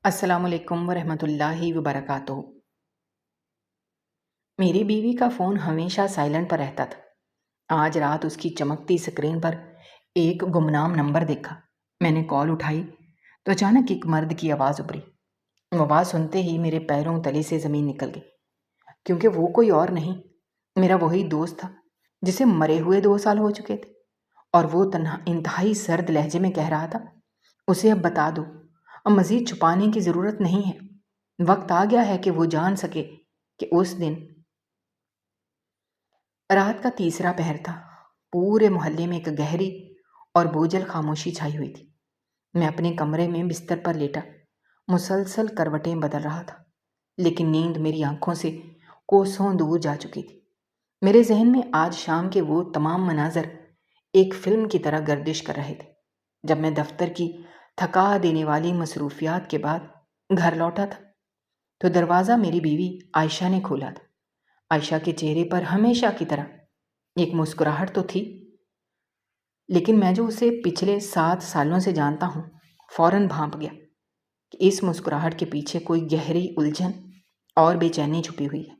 السلام علیکم ورحمۃ اللہ وبرکاتہ۔ میری بیوی کا فون ہمیشہ سائلنٹ پر رہتا تھا۔ آج رات اس کی چمکتی سکرین پر ایک گمنام نمبر دیکھا۔ میں نے کال اٹھائی تو اچانک ایک مرد کی آواز ابھری۔ وہ آواز سنتے ہی میرے پیروں تلے سے زمین نکل گئی، کیونکہ وہ کوئی اور نہیں، میرا وہی دوست تھا جسے مرے ہوئے 2 سال ہو چکے تھے، اور وہ انتہائی سرد لہجے میں کہہ رہا تھا، اسے اب بتا دو، اب مزید چھپانے کی ضرورت نہیں ہے، وقت آ گیا ہے کہ وہ جان سکے کہ اس دن رات کا تیسرا پہر تھا۔ پورے محلے میں ایک گہری اور بوجھل خاموشی چھائی ہوئی تھی۔ میں اپنے کمرے میں بستر پر لیٹا مسلسل کروٹیں بدل رہا تھا، لیکن نیند میری آنکھوں سے کوسوں دور جا چکی تھی۔ میرے ذہن میں آج شام کے وہ تمام مناظر ایک فلم کی طرح گردش کر رہے تھے۔ جب میں دفتر کی تھکا دینے والی مصروفیات کے بعد گھر لوٹا تھا تو دروازہ میری بیوی عائشہ نے کھولا تھا۔ عائشہ کے چہرے پر ہمیشہ کی طرح ایک مسکراہٹ تو تھی، لیکن میں جو اسے پچھلے 7 سالوں سے جانتا ہوں فوراً بھانپ گیا کہ اس مسکراہٹ کے پیچھے کوئی گہری الجھن اور بے چینی چھپی ہوئی ہے۔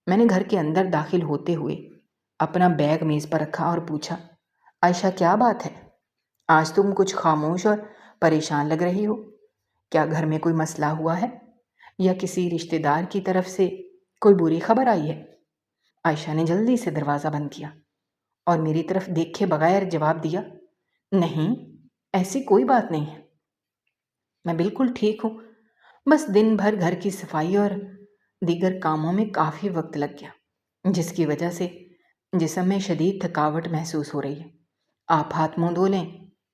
میں نے گھر کے اندر داخل ہوتے ہوئے اپنا بیگ میز پر رکھا اور پوچھا، عائشہ کیا بات ہے؟ آج تم کچھ خاموش اور پریشان لگ رہی ہو۔ کیا گھر میں کوئی مسئلہ ہوا ہے یا کسی رشتہ دار کی طرف سے کوئی بری خبر آئی ہے؟ عائشہ نے جلدی سے دروازہ بند کیا اور میری طرف دیکھے بغیر جواب دیا، نہیں، ایسی کوئی بات نہیں ہے، میں بالکل ٹھیک ہوں، بس دن بھر گھر کی صفائی اور دیگر کاموں میں کافی وقت لگ گیا، جس کی وجہ سے جسم میں شدید تھکاوٹ محسوس ہو رہی ہے۔ آپ ہاتھ منہ دھو لیں،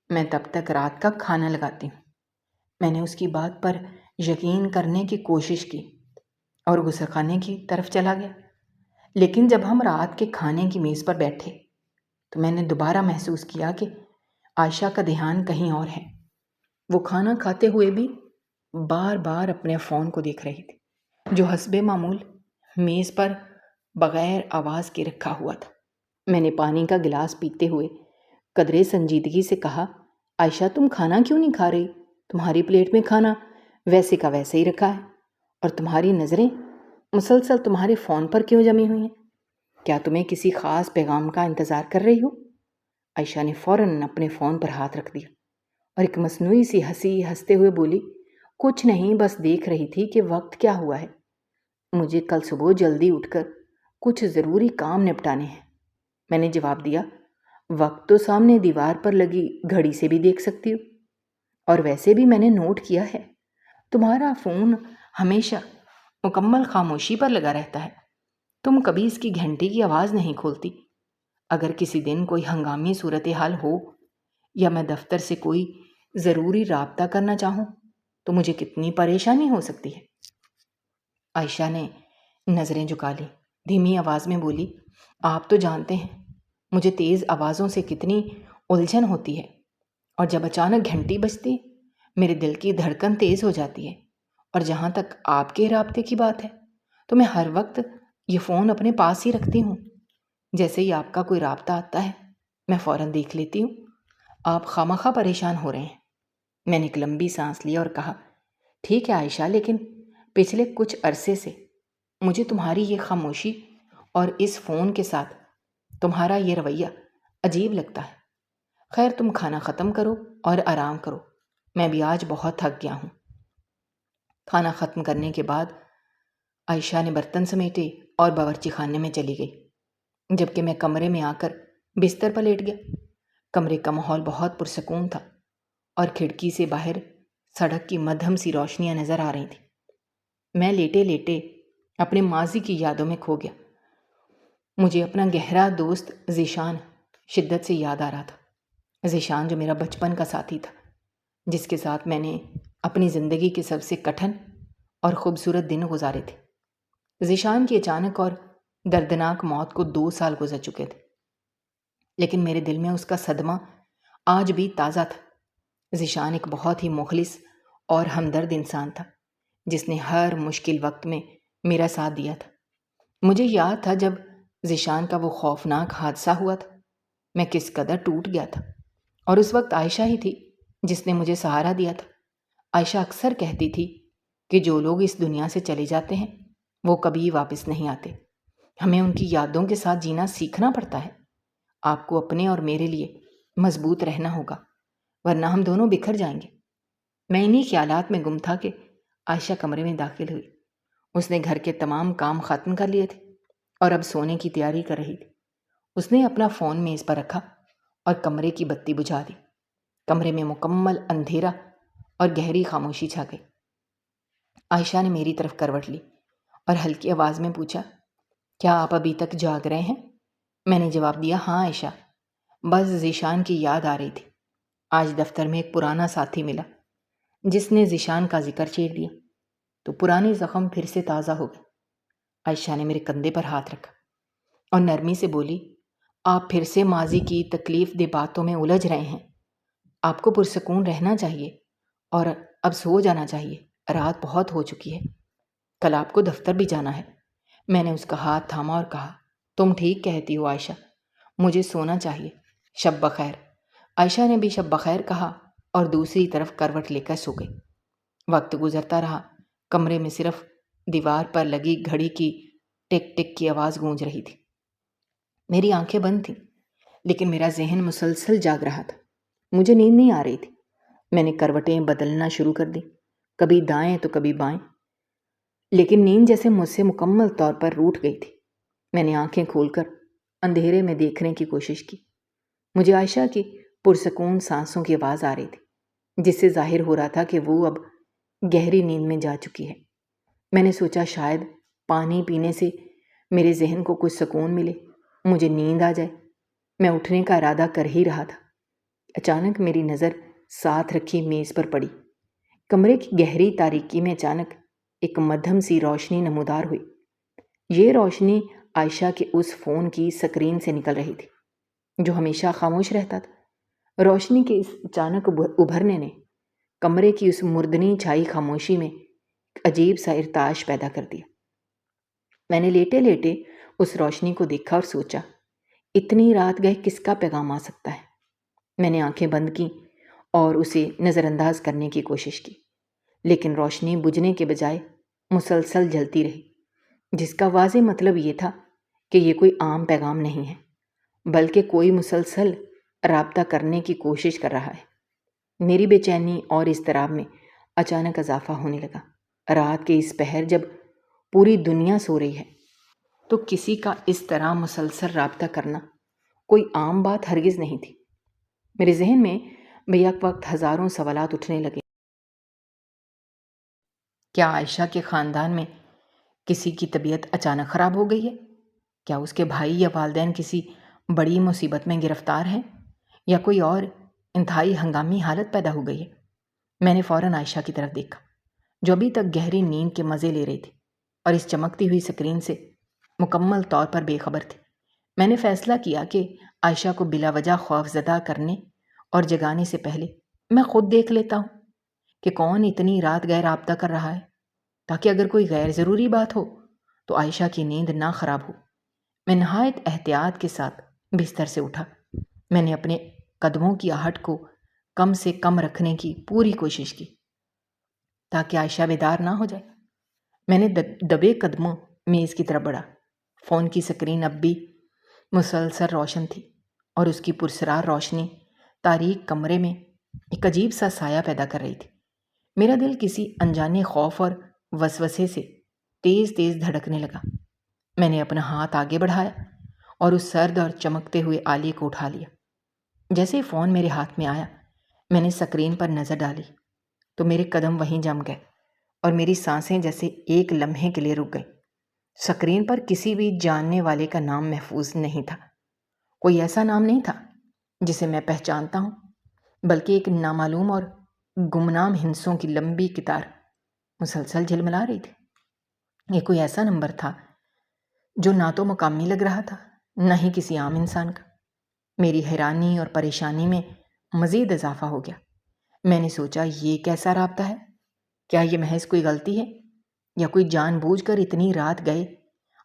میں تب تک رات کا کھانا لگاتی ہوں۔ میں نے اس کی بات پر یقین کرنے کی کوشش کی اور غسل خانے کی طرف چلا گیا، لیکن جب ہم رات کے کھانے کی میز پر بیٹھے تو میں نے دوبارہ محسوس کیا کہ عائشہ کا دھیان کہیں اور ہے۔ وہ کھانا کھاتے ہوئے بھی بار بار اپنے فون کو دیکھ رہی تھی، جو حسب معمول میز پر بغیر آواز کے رکھا ہوا تھا۔ میں نے پانی کا گلاس پیتے ہوئے قدرے سنجیدگی سے کہا، عائشہ تم کھانا کیوں نہیں کھا رہی؟ تمہاری پلیٹ میں کھانا ویسے کا ویسے ہی رکھا ہے، اور تمہاری نظریں مسلسل تمہارے فون پر کیوں جمی ہوئی ہیں؟ کیا تمہیں کسی خاص پیغام کا انتظار کر رہی ہو؟ عائشہ نے فوراً اپنے فون پر ہاتھ رکھ دیا اور ایک مصنوعی سی ہنسی ہنستے ہوئے بولی، کچھ نہیں، بس دیکھ رہی تھی کہ وقت کیا ہوا ہے، مجھے کل صبح جلدی اٹھ کر کچھ ضروری کام نپٹانے ہیں۔ میں نے جواب دیا، وقت تو سامنے دیوار پر لگی گھڑی سے بھی دیکھ سکتی ہو، اور ویسے بھی میں نے نوٹ کیا ہے تمہارا فون ہمیشہ مکمل خاموشی پر لگا رہتا ہے، تم کبھی اس کی گھنٹی کی آواز نہیں کھولتی۔ اگر کسی دن کوئی ہنگامی صورتحال ہو یا میں دفتر سے کوئی ضروری رابطہ کرنا چاہوں تو مجھے کتنی پریشانی ہو سکتی ہے۔ عائشہ نے نظریں جھکا لی، دھیمی آواز میں بولی، آپ تو جانتے ہیں مجھے تیز آوازوں سے کتنی الجھن ہوتی ہے، اور جب اچانک گھنٹی بجتی میرے دل کی دھڑکن تیز ہو جاتی ہے، اور جہاں تک آپ کے رابطے کی بات ہے تو میں ہر وقت یہ فون اپنے پاس ہی رکھتی ہوں۔ جیسے ہی آپ کا کوئی رابطہ آتا ہے میں فوراً دیکھ لیتی ہوں۔ آپ خواہ پریشان ہو رہے ہیں۔ میں نے ایک لمبی سانس لی اور کہا، ٹھیک ہے عائشہ، لیکن پچھلے کچھ عرصے سے مجھے تمہاری یہ خاموشی اور اس فون کے ساتھ تمہارا یہ رویہ عجیب لگتا ہے۔ خیر، تم کھانا ختم کرو اور آرام کرو، میں بھی آج بہت تھک گیا ہوں۔ کھانا ختم کرنے کے بعد عائشہ نے برتن سمیٹے اور باورچی خانے میں چلی گئی، جبکہ میں کمرے میں آ کر بستر پر لیٹ گیا۔ کمرے کا ماحول بہت پرسکون تھا اور کھڑکی سے باہر سڑک کی مدھم سی روشنیاں نظر آ رہی تھیں۔ میں لیٹے لیٹے اپنے ماضی کی یادوں میں کھو گیا۔ مجھے اپنا گہرا دوست ذیشان شدت سے یاد آ رہا تھا۔ ذیشان جو میرا بچپن کا ساتھی تھا، جس کے ساتھ میں نے اپنی زندگی کے سب سے کٹھن اور خوبصورت دن گزارے تھے۔ ذیشان کی اچانک اور دردناک موت کو 2 سال گزر چکے تھے، لیکن میرے دل میں اس کا صدمہ آج بھی تازہ تھا۔ ذیشان ایک بہت ہی مخلص اور ہمدرد انسان تھا، جس نے ہر مشکل وقت میں میرا ساتھ دیا تھا۔ مجھے یاد تھا جب ذیشان کا وہ خوفناک حادثہ ہوا تھا، میں کس قدر ٹوٹ گیا تھا، اور اس وقت عائشہ ہی تھی جس نے مجھے سہارا دیا تھا۔ عائشہ اکثر کہتی تھی کہ جو لوگ اس دنیا سے چلے جاتے ہیں وہ کبھی واپس نہیں آتے، ہمیں ان کی یادوں کے ساتھ جینا سیکھنا پڑتا ہے۔ آپ کو اپنے اور میرے لیے مضبوط رہنا ہوگا، ورنہ ہم دونوں بکھر جائیں گے۔ میں انہی خیالات میں گم تھا کہ عائشہ کمرے میں داخل ہوئی۔ اس نے گھر کے تمام کام ختم کر لیے تھے اور اب سونے کی تیاری کر رہی تھی۔ اس نے اپنا فون میز پر رکھا اور کمرے کی بتی بجھا دی۔ کمرے میں مکمل اندھیرا اور گہری خاموشی چھا گئی۔ عائشہ نے میری طرف کروٹ لی اور ہلکی آواز میں پوچھا، کیا آپ ابھی تک جاگ رہے ہیں؟ میں نے جواب دیا، ہاں عائشہ، بس ذیشان کی یاد آ رہی تھی۔ آج دفتر میں ایک پرانا ساتھی ملا جس نے ذیشان کا ذکر چھیڑ دیا تو پرانے زخم پھر سے تازہ ہو گئے۔ عائشہ نے میرے کندھے پر ہاتھ رکھا اور نرمی سے بولی، آپ پھر سے ماضی کی تکلیف دہ باتوں میں الجھ رہے ہیں۔ آپ کو پرسکون رہنا چاہیے اور اب سو جانا چاہیے، رات بہت ہو چکی ہے، کل آپ کو دفتر بھی جانا ہے۔ میں نے اس کا ہاتھ تھاما اور کہا، تم ٹھیک کہتی ہو عائشہ، مجھے سونا چاہیے، شب بخیر۔ عائشہ نے بھی شب بخیر کہا اور دوسری طرف کروٹ لے کر سو گئی۔ وقت گزرتا رہا، کمرے میں صرف دیوار پر لگی گھڑی کی ٹک ٹک کی آواز گونج رہی تھی۔ میری آنکھیں بند تھیں لیکن میرا ذہن مسلسل جاگ رہا تھا۔ مجھے نیند نہیں آ رہی تھی۔ میں نے کروٹیں بدلنا شروع کر دی، کبھی دائیں تو کبھی بائیں، لیکن نیند جیسے مجھ سے مکمل طور پر روٹھ گئی تھی۔ میں نے آنکھیں کھول کر اندھیرے میں دیکھنے کی کوشش کی۔ مجھے عائشہ کی پرسکون سانسوں کی آواز آ رہی تھی، جس سے ظاہر ہو رہا تھا کہ وہ اب گہری نیند میں جا چکی ہے۔ میں نے سوچا شاید پانی پینے سے میرے ذہن کو کچھ سکون ملے، مجھے نیند آ جائے۔ میں اٹھنے کا ارادہ کر ہی رہا تھا، اچانک میری نظر ساتھ رکھی میز پر پڑی۔ کمرے کی گہری تاریکی میں اچانک ایک مدھم سی روشنی نمودار ہوئی۔ یہ روشنی عائشہ کے اس فون کی سکرین سے نکل رہی تھی جو ہمیشہ خاموش رہتا تھا۔ روشنی کے اس اچانک ابھرنے نے کمرے کی اس مردنی چھائی خاموشی میں ایک عجیب سا ارتعاش پیدا کر دیا۔ میں نے لیٹے لیٹے اس روشنی کو دیکھا اور سوچا، اتنی رات گئے کس کا پیغام آ سکتا ہے؟ میں نے آنکھیں بند کی اور اسے نظر انداز کرنے کی کوشش کی، لیکن روشنی بجھنے کے بجائے مسلسل جلتی رہی، جس کا واضح مطلب یہ تھا کہ یہ کوئی عام پیغام نہیں ہے، بلکہ کوئی مسلسل رابطہ کرنے کی کوشش کر رہا ہے۔ میری بے چینی اور اضطراب میں اچانک اضافہ ہونے لگا۔ رات کے اس پہر جب پوری دنیا سو رہی ہے تو کسی کا اس طرح مسلسل رابطہ کرنا کوئی عام بات ہرگز نہیں تھی۔ میرے ذہن میں بیک وقت ہزاروں سوالات اٹھنے لگے۔ کیا عائشہ کے خاندان میں کسی کی طبیعت اچانک خراب ہو گئی ہے؟ کیا اس کے بھائی یا والدین کسی بڑی مصیبت میں گرفتار ہیں یا کوئی اور انتہائی ہنگامی حالت پیدا ہو گئی ہے؟ میں نے فوراً عائشہ کی طرف دیکھا جو ابھی تک گہری نیند کے مزے لے رہی تھی اور اس چمکتی ہوئی سکرین سے مکمل طور پر بے خبر تھی۔ میں نے فیصلہ کیا کہ عائشہ کو بلا وجہ خوف زدہ کرنے اور جگانے سے پہلے میں خود دیکھ لیتا ہوں کہ کون اتنی رات گئے رابطہ کر رہا ہے، تاکہ اگر کوئی غیر ضروری بات ہو تو عائشہ کی نیند نہ خراب ہو۔ میں نہایت احتیاط کے ساتھ بستر سے اٹھا۔ میں نے اپنے قدموں کی آہٹ کو کم سے کم رکھنے کی پوری کوشش کی تاکہ عائشہ بیدار نہ ہو جائے۔ میں نے دبے قدموں میز کی طرف بڑھا۔ فون کی سکرین اب بھی مسلسل روشن تھی اور اس کی پرسرار روشنی تاریک کمرے میں ایک عجیب سا سایہ پیدا کر رہی تھی۔ میرا دل کسی انجانے خوف اور وسوسے سے تیز تیز دھڑکنے لگا۔ میں نے اپنا ہاتھ آگے بڑھایا اور اس سرد اور چمکتے ہوئے آلے کو اٹھا لیا۔ جیسے ہی فون میرے ہاتھ میں آیا، میں نے سکرین پر نظر ڈالی تو میرے قدم وہیں جم گئے اور میری سانسیں جیسے ایک لمحے کے لیے رک گئیں۔ سکرین پر کسی بھی جاننے والے کا نام محفوظ نہیں تھا۔ کوئی ایسا نام نہیں تھا جسے میں پہچانتا ہوں، بلکہ ایک نامعلوم اور گمنام ہندسوں کی لمبی قطار مسلسل جھلملا رہی تھی۔ یہ کوئی ایسا نمبر تھا جو نہ تو مقامی لگ رہا تھا نہ ہی کسی عام انسان کا۔ میری حیرانی اور پریشانی میں مزید اضافہ ہو گیا۔ میں نے سوچا، یہ کیسا رابطہ ہے؟ کیا یہ محض کوئی غلطی ہے یا کوئی جان بوجھ کر اتنی رات گئے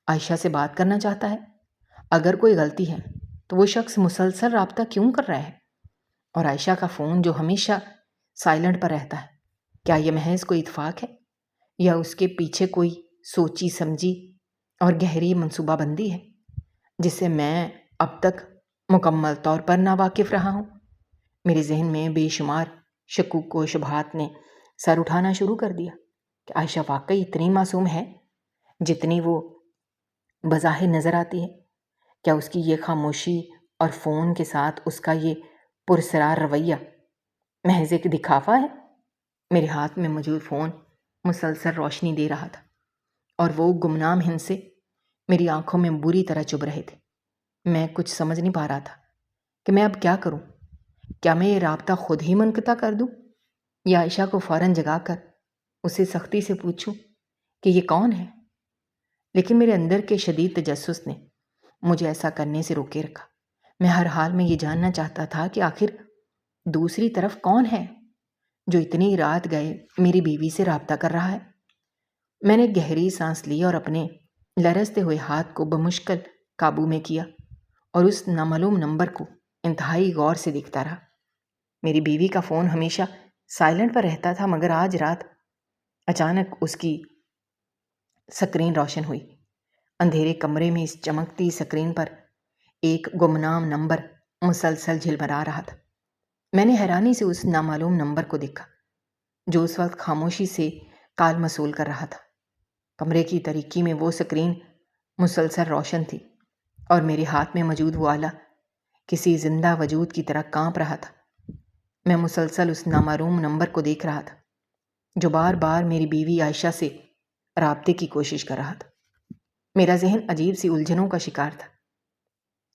عائشہ سے بات کرنا چاہتا ہے؟ اگر کوئی غلطی ہے تو وہ شخص مسلسل رابطہ کیوں کر رہا ہے؟ اور عائشہ کا فون جو ہمیشہ سائلنٹ پر رہتا ہے کیا یہ محض کوئی اتفاق ہے یا اس کے پیچھے کوئی سوچی سمجھی اور گہری منصوبہ بندی ہے جس سے میں اب تک مکمل طور پر ناواقف رہا ہوں؟ میرے ذہن میں بے شمار شکوک و شبہات نے سر اٹھانا شروع کر دیا کہ عائشہ واقعی اتنی معصوم ہے جتنی وہ بظاہر نظر آتی ہے؟ کیا اس کی یہ خاموشی اور فون کے ساتھ اس کا یہ پرسرار رویہ محض ایک دکھاوا ہے؟ میرے ہاتھ میں موجود فون مسلسل روشنی دے رہا تھا اور وہ گمنام ہندسے میری آنکھوں میں بری طرح چبھ رہے تھے۔ میں کچھ سمجھ نہیں پا رہا تھا کہ میں اب کیا کروں۔ کیا میں یہ رابطہ خود ہی منقطع کر دوں یا عائشہ کو فوراً جگا کر اسے سختی سے پوچھوں کہ یہ کون ہے؟ لیکن میرے اندر کے شدید تجسس نے مجھے ایسا کرنے سے روکے رکھا۔ میں ہر حال میں یہ جاننا چاہتا تھا کہ آخر دوسری طرف کون ہے جو اتنی رات گئے میری بیوی سے رابطہ کر رہا ہے۔ میں نے گہری سانس لی اور اپنے لرزتے ہوئے ہاتھ کو بمشکل قابو میں کیا اور اس نامعلوم نمبر کو انتہائی غور سے دیکھتا رہا۔ میری بیوی کا فون ہمیشہ سائلنٹ پر رہتا تھا، مگر آج رات اچانک اس کی سکرین روشن ہوئی۔ اندھیرے کمرے میں اس چمکتی سکرین پر ایک گمنام نمبر مسلسل جھلملا رہا تھا۔ میں نے حیرانی سے اس نامعلوم نمبر کو دیکھا جو اس وقت خاموشی سے کال موصول کر رہا تھا۔ کمرے کی تاریکی میں وہ سکرین مسلسل روشن تھی اور میرے ہاتھ میں موجود وہ آلہ کسی زندہ وجود کی طرح کانپ رہا تھا۔ میں مسلسل اس نامعلوم نمبر کو دیکھ رہا تھا جو بار بار میری بیوی عائشہ سے رابطے کی کوشش کر رہا تھا۔ میرا ذہن عجیب سی الجھنوں کا شکار تھا۔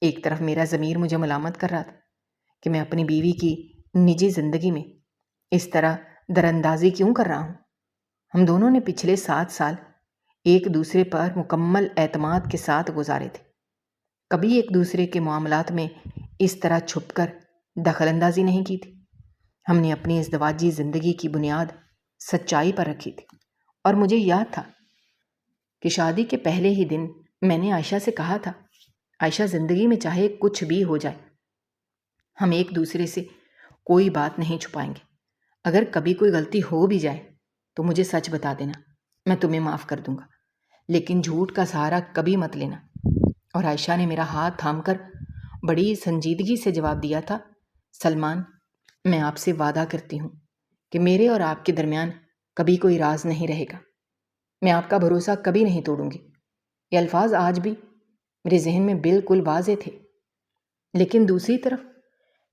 ایک طرف میرا ضمیر مجھے ملامت کر رہا تھا کہ میں اپنی بیوی کی نجی زندگی میں اس طرح دراندازی کیوں کر رہا ہوں۔ ہم دونوں نے پچھلے 7 سال ایک دوسرے پر مکمل اعتماد کے ساتھ گزارے تھے۔ کبھی ایک دوسرے کے معاملات میں اس طرح چھپ کر دخل اندازی نہیں کی تھی۔ ہم نے اپنی ازدواجی زندگی کی بنیاد سچائی پر رکھی تھی اور مجھے یاد تھا کہ شادی کے پہلے ہی دن میں نے عائشہ سے کہا تھا، عائشہ زندگی میں چاہے کچھ بھی ہو جائے ہم ایک دوسرے سے کوئی بات نہیں چھپائیں گے۔ اگر کبھی کوئی غلطی ہو بھی جائے تو مجھے سچ بتا دینا، میں تمہیں معاف کر دوں گا، لیکن جھوٹ کا سہارا کبھی مت لینا۔ اور عائشہ نے میرا ہاتھ تھام کر بڑی سنجیدگی سے جواب دیا تھا، سلمان، میں آپ سے وعدہ کرتی ہوں کہ میرے اور آپ کے درمیان کبھی کوئی راز نہیں رہے گا۔ میں آپ کا بھروسہ کبھی نہیں توڑوں گی۔ یہ الفاظ آج بھی میرے ذہن میں بالکل واضح تھے، لیکن دوسری طرف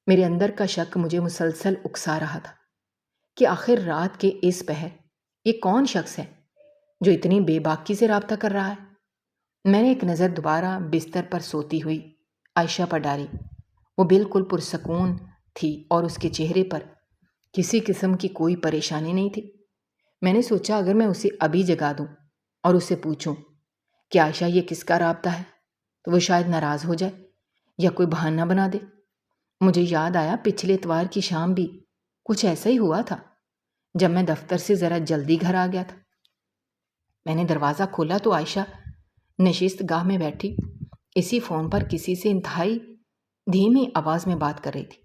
میرے اندر کا شک مجھے مسلسل اکسا رہا تھا کہ آخر رات کے اس پہر یہ کون شخص ہے جو اتنی بے باکی سے رابطہ کر رہا ہے۔ میں نے ایک نظر دوبارہ بستر پر سوتی ہوئی عائشہ پر ڈالی۔ وہ بالکل پرسکون تھی اور اس کے چہرے پر کسی قسم کی کوئی پریشانی نہیں تھی۔ میں نے سوچا اگر میں اسے ابھی جگا دوں اور اسے پوچھوں کہ عائشہ یہ کس کا رابطہ ہے تو وہ شاید ناراض ہو جائے یا کوئی بہانہ بنا دے۔ مجھے یاد آیا پچھلے اتوار کی شام بھی کچھ ایسا ہی ہوا تھا جب میں دفتر سے ذرا جلدی گھر آ گیا تھا۔ میں نے دروازہ کھولا تو عائشہ نشست گاہ میں بیٹھی اسی فون پر کسی سے انتہائی دھیمی آواز میں بات کر رہی تھی۔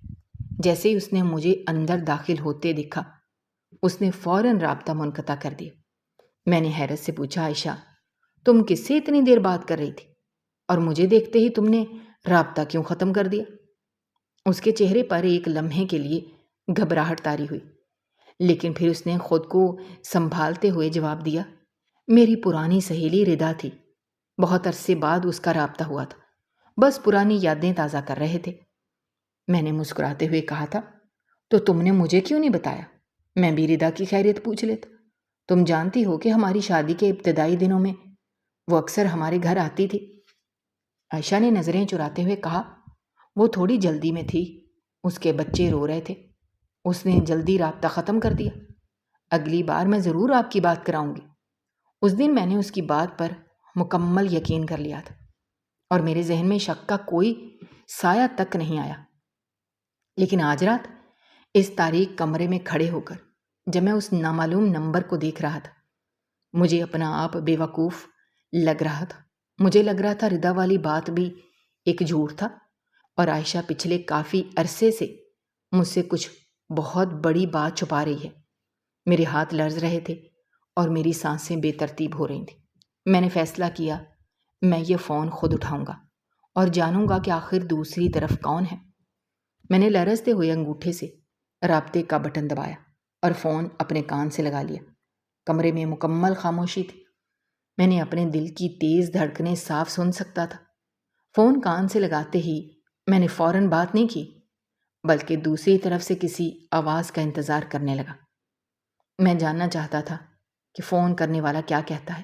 جیسے ہی اس نے مجھے اندر داخل ہوتے دیکھا اس نے فوراً رابطہ منقطع کر دیا۔ میں نے حیرت سے پوچھا، عائشہ تم کس سے اتنی دیر بات کر رہی تھی اور مجھے دیکھتے ہی تم نے رابطہ کیوں ختم کر دیا؟ اس کے چہرے پر ایک لمحے کے لیے گھبراہٹ طاری ہوئی، لیکن پھر اس نے خود کو سنبھالتے ہوئے جواب دیا، میری پرانی سہیلی ردا تھی، بہت عرصے بعد اس کا رابطہ ہوا تھا، بس پرانی یادیں تازہ کر رہے تھے۔ میں نے مسکراتے ہوئے کہا تھا، تو تم نے مجھے کیوں نہیں بتایا؟ میں بھی ردا کی خیریت پوچھ لیتا۔ تم جانتی ہو کہ ہماری شادی کے ابتدائی دنوں میں وہ اکثر ہمارے گھر آتی تھی۔ عائشہ نے نظریں چراتے ہوئے کہا، وہ تھوڑی جلدی میں تھی، اس کے بچے رو رہے تھے، اس نے جلدی رابطہ ختم کر دیا۔ اگلی بار میں ضرور آپ کی بات کراؤں گی۔ اس دن میں نے اس کی بات پر مکمل یقین کر لیا تھا اور میرے ذہن میں شک کا کوئی سایہ تک نہیں آیا، لیکن آج رات اس تاریک کمرے میں کھڑے ہو کر جب میں اس نامعلوم نمبر کو دیکھ رہا تھا مجھے اپنا آپ بے وقوف لگ رہا تھا۔ مجھے لگ رہا تھا ردا والی بات بھی ایک جھوٹ تھا اور عائشہ پچھلے کافی عرصے سے مجھ سے کچھ بہت بڑی بات چھپا رہی ہے۔ میرے ہاتھ لرز رہے تھے اور میری سانسیں بے ترتیب ہو رہی تھیں۔ میں نے فیصلہ کیا میں یہ فون خود اٹھاؤں گا اور جانوں گا کہ آخر دوسری طرف کون ہے۔ میں نے لرزتے ہوئے انگوٹھے سے رابطے کا بٹن دبایا اور فون اپنے کان سے لگا لیا۔ کمرے میں مکمل خاموشی تھی۔ میں نے اپنے دل کی تیز دھڑکنیں صاف سن سکتا تھا۔ فون کان سے لگاتے ہی میں نے فوراً بات نہیں کی، بلکہ دوسری طرف سے کسی آواز کا انتظار کرنے لگا۔ میں جاننا چاہتا تھا کہ فون کرنے والا کیا کہتا ہے،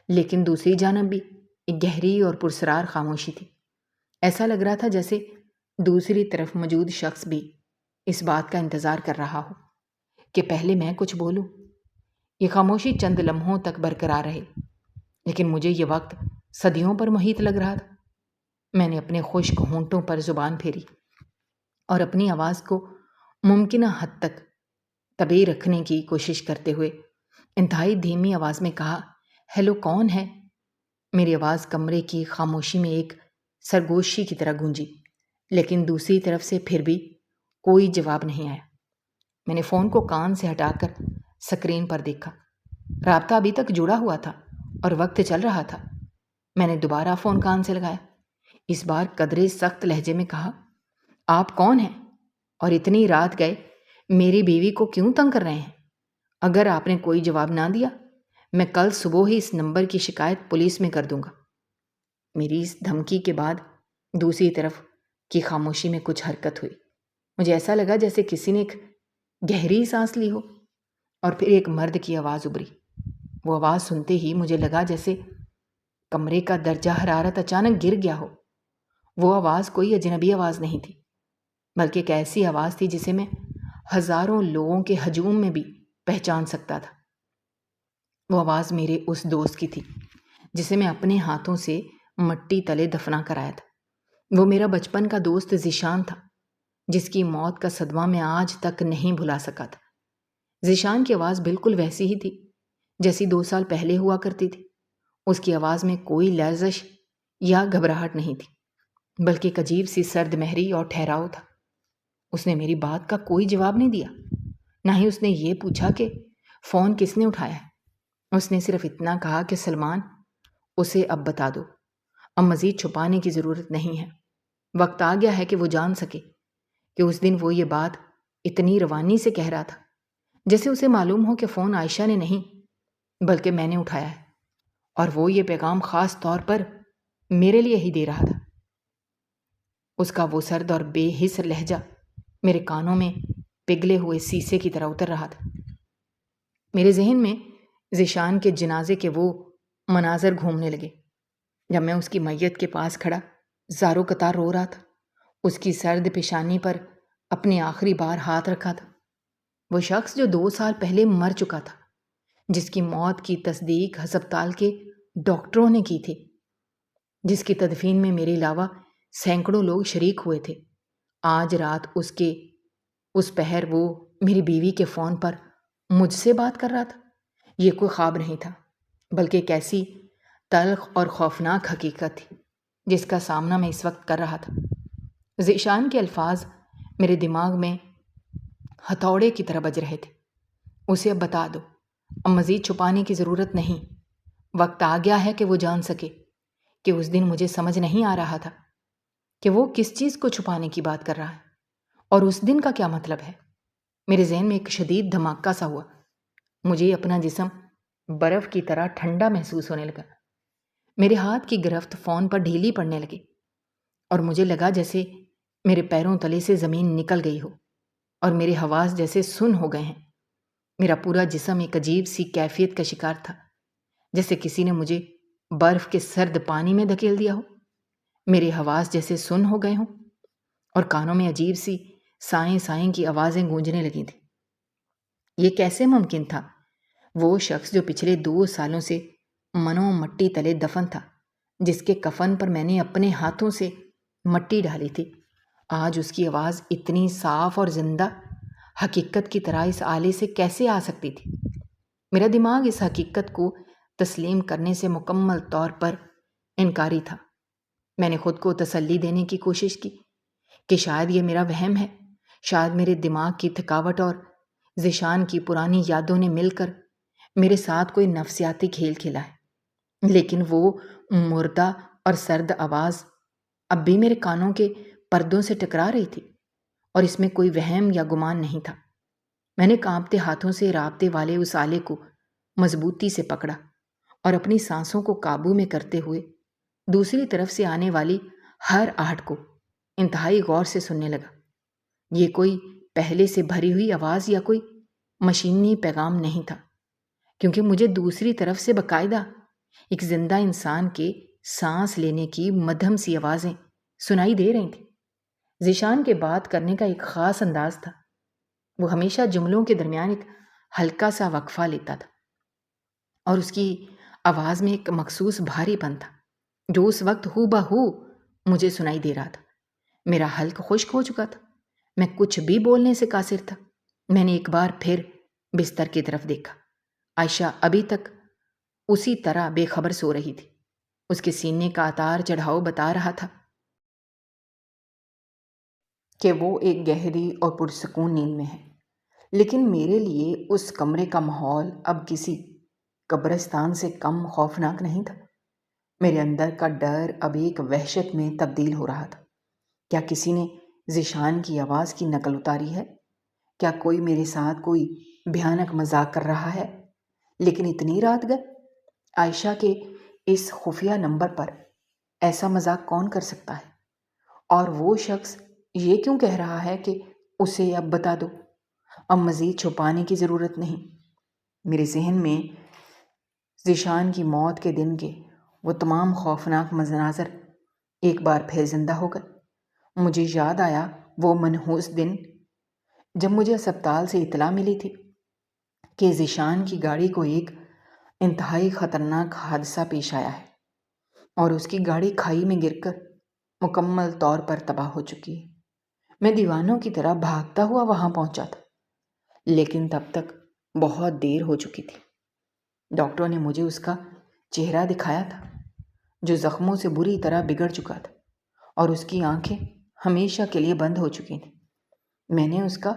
لیکن دوسری جانب بھی ایک گہری اور پرسرار خاموشی تھی۔ ایسا لگ رہا تھا جیسے دوسری طرف موجود شخص بھی اس بات کا انتظار کر رہا ہو کہ پہلے میں کچھ بولوں۔ یہ خاموشی چند لمحوں تک برقرار رہی، لیکن مجھے یہ وقت صدیوں پر محیط لگ رہا تھا۔ میں نے اپنے خشک ہونٹوں پر زبان پھیری اور اپنی آواز کو ممکنہ حد تک طبیعی رکھنے کی کوشش کرتے ہوئے انتہائی دھیمی آواز میں کہا، ہیلو، کون ہے؟ میری آواز کمرے کی خاموشی میں ایک سرگوشی کی طرح گونجی، لیکن دوسری طرف سے پھر بھی کوئی جواب نہیں آیا۔ میں نے فون کو کان سے ہٹا کر سکرین پر دیکھا۔ رابطہ ابھی تک جڑا ہوا تھا اور وقت چل رہا تھا۔ میں نے دوبارہ فون کان سے لگایا، اس بار قدرے سخت لہجے میں کہا، آپ کون ہیں اور اتنی رات گئے میری بیوی کو کیوں تنگ کر رہے ہیں؟ اگر آپ نے کوئی جواب نہ دیا میں کل صبح ہی اس نمبر کی شکایت پولیس میں کر دوں گا۔ میری اس دھمکی کے بعد دوسری طرف کی خاموشی میں کچھ حرکت ہوئی۔ مجھے ایسا لگا جیسے کسی نے ایک گہری سانس لی ہو، اور پھر ایک مرد کی آواز ابھری۔ وہ آواز سنتے ہی مجھے لگا جیسے کمرے کا درجہ حرارت اچانک گر گیا ہو۔ وہ آواز کوئی اجنبی آواز نہیں تھی، بلکہ ایک ایسی آواز تھی جسے میں ہزاروں لوگوں کے ہجوم میں بھی پہچان سکتا تھا۔ وہ آواز میرے اس دوست کی تھی جسے میں اپنے ہاتھوں سے مٹی تلے دفنا کر آیا تھا۔ وہ میرا بچپن کا دوست ذیشان تھا، جس کی موت کا صدمہ میں آج تک نہیں بھلا سکا تھا۔ ذیشان کی آواز بالکل ویسی ہی تھی جیسی 2 سال پہلے ہوا کرتی تھی۔ اس کی آواز میں کوئی لرزش یا گھبراہٹ نہیں تھی، بلکہ ایک عجیب سی سرد مہری اور ٹھہراؤ تھا۔ اس نے میری بات کا کوئی جواب نہیں دیا، نہ ہی اس نے یہ پوچھا کہ فون کس نے اٹھایا ہے۔ اس نے صرف اتنا کہا کہ سلمان، اسے اب بتا دو، اب مزید چھپانے کی ضرورت نہیں ہے۔ وقت آ گیا ہے کہ وہ جان سکے کہ اس دن وہ یہ بات اتنی روانی سے کہہ رہا تھا جیسے اسے معلوم ہو کہ فون عائشہ نے نہیں بلکہ میں نے اٹھایا ہے، اور وہ یہ پیغام خاص طور پر میرے لیے ہی دے رہا تھا۔ اس کا وہ سرد اور بے حس لہجہ میرے کانوں میں پگھلے ہوئے سیسے کی طرح اتر رہا تھا۔ میرے ذہن میں ذیشان کے جنازے کے وہ مناظر گھومنے لگے جب میں اس کی میت کے پاس کھڑا زارو قطار رو رہا تھا، اس کی سرد پیشانی پر اپنے آخری بار ہاتھ رکھا تھا۔ وہ شخص جو 2 سال پہلے مر چکا تھا، جس کی موت کی تصدیق ہسپتال کے ڈاکٹروں نے کی تھی، جس کی تدفین میں میرے علاوہ سینکڑوں لوگ شریک ہوئے تھے، آج رات اس پہر وہ میری بیوی کے فون پر مجھ سے بات کر رہا تھا۔ یہ کوئی خواب نہیں تھا، بلکہ ایک ایسی تلخ اور خوفناک حقیقت تھی جس کا سامنا میں اس وقت کر رہا تھا۔ ذیشان کے الفاظ میرے دماغ میں ہتھوڑے کی طرح بج رہے تھے۔ اسے اب بتا دو، اب مزید چھپانے کی ضرورت نہیں۔ وقت آ گیا ہے کہ وہ جان سکے کہ اس دن مجھے سمجھ نہیں آ رہا تھا کہ وہ کس چیز کو چھپانے کی بات کر رہا ہے، اور اس دن کا کیا مطلب ہے۔ میرے ذہن میں ایک شدید دھماکہ سا ہوا۔ مجھے اپنا جسم برف کی طرح ٹھنڈا محسوس ہونے لگا۔ میرے ہاتھ کی گرفت فون پر ڈھیلی پڑنے لگی، اور مجھے لگا جیسے میرے پیروں تلے سے زمین نکل گئی ہو اور میرے حواس جیسے سن ہو گئے ہیں۔ میرا پورا جسم ایک عجیب سی کیفیت کا شکار تھا، جیسے کسی نے مجھے برف کے سرد پانی میں دھکیل دیا ہو۔ میرے حواس جیسے سن ہو گئے ہوں، اور کانوں میں عجیب سی سائیں سائیں کی آوازیں گونجنے لگی تھیں۔ یہ کیسے ممکن تھا؟ وہ شخص جو پچھلے 2 سالوں سے منو مٹی تلے دفن تھا، جس کے کفن پر میں نے اپنے ہاتھوں سے مٹی ڈالی تھی، آج اس کی آواز اتنی صاف اور زندہ حقیقت کی طرح اس آلے سے کیسے آ سکتی تھی؟ میرا دماغ اس حقیقت کو تسلیم کرنے سے مکمل طور پر انکاری تھا۔ میں نے خود کو تسلی دینے کی کوشش کی کہ شاید یہ میرا وہم ہے، شاید میرے دماغ کی تھکاوٹ اور ذیشان کی پرانی یادوں نے مل کر میرے ساتھ کوئی نفسیاتی کھیل کھیلا ہے، لیکن وہ مردہ اور سرد آواز اب بھی میرے کانوں کے پردوں سے ٹکرا رہی تھی، اور اس میں کوئی وہم یا گمان نہیں تھا۔ میں نے کانپتے ہاتھوں سے رابطے والے اس آلے کو مضبوطی سے پکڑا اور اپنی سانسوں کو قابو میں کرتے ہوئے دوسری طرف سے آنے والی ہر آہٹ کو انتہائی غور سے سننے لگا۔ یہ کوئی پہلے سے بھری ہوئی آواز یا کوئی مشینی پیغام نہیں تھا، کیونکہ مجھے دوسری طرف سے باقاعدہ ایک زندہ انسان کے سانس لینے کی مدھم سی آوازیں سنائی دے رہی تھیں۔ ذیشان کے بات کرنے کا ایک خاص انداز تھا۔ وہ ہمیشہ جملوں کے درمیان ایک ہلکا سا وقفہ لیتا تھا، اور اس کی آواز میں ایک مخصوص بھاری پن تھا جو اس وقت ہو بہو مجھے سنائی دے رہا تھا۔ میرا حلق خشک ہو چکا تھا، میں کچھ بھی بولنے سے قاصر تھا۔ میں نے ایک بار پھر بستر کی طرف دیکھا۔ عائشہ ابھی تک اسی طرح بے خبر سو رہی تھی۔ اس کے سینے کا اتار چڑھاؤ بتا رہا تھا کہ وہ ایک گہری اور پرسکون نیند میں ہے، لیکن میرے لیے اس کمرے کا ماحول اب کسی قبرستان سے کم خوفناک نہیں تھا۔ میرے اندر کا ڈر اب ایک وحشت میں تبدیل ہو رہا تھا۔ کیا کسی نے ذیشان کی آواز کی نقل اتاری ہے؟ کیا کوئی میرے ساتھ کوئی بھیانک مذاق کر رہا ہے؟ لیکن اتنی رات گئے؟ عائشہ کے اس خفیہ نمبر پر ایسا مذاق کون کر سکتا ہے؟ اور وہ شخص یہ کیوں کہہ رہا ہے کہ اسے اب بتا دو؟ اب مزید چھپانے کی ضرورت نہیں۔ میرے ذہن میں ذیشان کی موت کے دن کے وہ تمام خوفناک مناظر ایک بار پھر زندہ ہو گئے۔ مجھے یاد آیا وہ منحوس دن جب مجھے اسپتال سے اطلاع ملی تھی کہ ذیشان کی گاڑی کو ایک انتہائی خطرناک حادثہ پیش آیا ہے اور اس کی گاڑی کھائی میں گر کر مکمل طور پر تباہ ہو چکی ہے۔ میں دیوانوں کی طرح بھاگتا ہوا وہاں پہنچا تھا، لیکن تب تک بہت دیر ہو چکی تھی۔ ڈاکٹروں نے مجھے اس کا چہرہ دکھایا تھا جو زخموں سے بری طرح بگڑ چکا تھا، اور اس کی آنکھیں ہمیشہ کے لیے بند ہو چکی تھیں۔ میں نے اس کا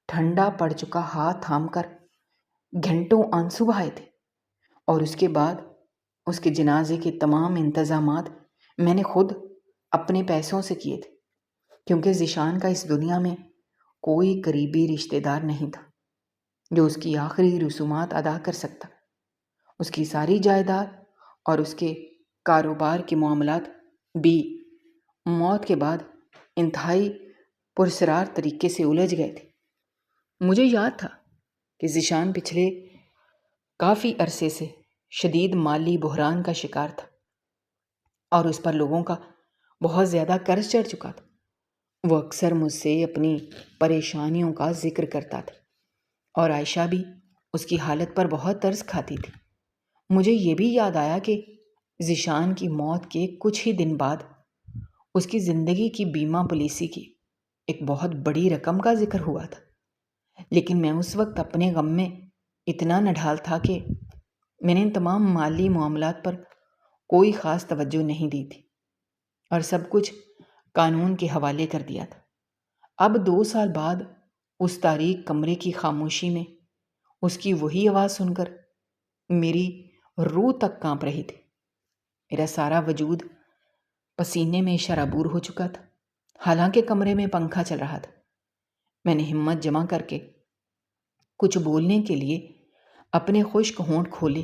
ٹھنڈا پڑ چکا ہاتھ تھام کر گھنٹوں آنسو بہائے تھے، اور اس کے بعد اس کے جنازے کے تمام انتظامات میں نے خود اپنے پیسوں سے کیے تھے، کیونکہ ذیشان کا اس دنیا میں کوئی قریبی رشتہ دار نہیں تھا جو اس کی آخری رسومات ادا کر سکتا۔ اس کی ساری جائیداد اور اس کے کاروبار کے معاملات بھی موت کے بعد انتہائی پرسرار طریقے سے الجھ گئے تھے۔ مجھے یاد تھا کہ ذیشان پچھلے کافی عرصے سے شدید مالی بحران کا شکار تھا، اور اس پر لوگوں کا بہت زیادہ قرض چڑھ چکا تھا۔ وہ اکثر مجھ سے اپنی پریشانیوں کا ذکر کرتا تھا، اور عائشہ بھی اس کی حالت پر بہت ترس کھاتی تھی۔ مجھے یہ بھی یاد آیا کہ ذیشان کی موت کے کچھ ہی دن بعد اس کی زندگی کی بیمہ پالیسی کی ایک بہت بڑی رقم کا ذکر ہوا تھا، لیکن میں اس وقت اپنے غم میں اتنا نڈھال تھا کہ میں نے ان تمام مالی معاملات پر کوئی خاص توجہ نہیں دی تھی، اور سب کچھ قانون کے حوالے کر دیا تھا۔ اب 2 سال بعد اس تاریک کمرے کی خاموشی میں اس کی وہی آواز سن کر میری روح تک کانپ رہی تھی۔ میرا سارا وجود پسینے میں شرابور ہو چکا تھا، حالانکہ کمرے میں پنکھا چل رہا تھا۔ میں نے ہمت جمع کر کے کچھ بولنے کے لیے اپنے خشک ہونٹ کھولے۔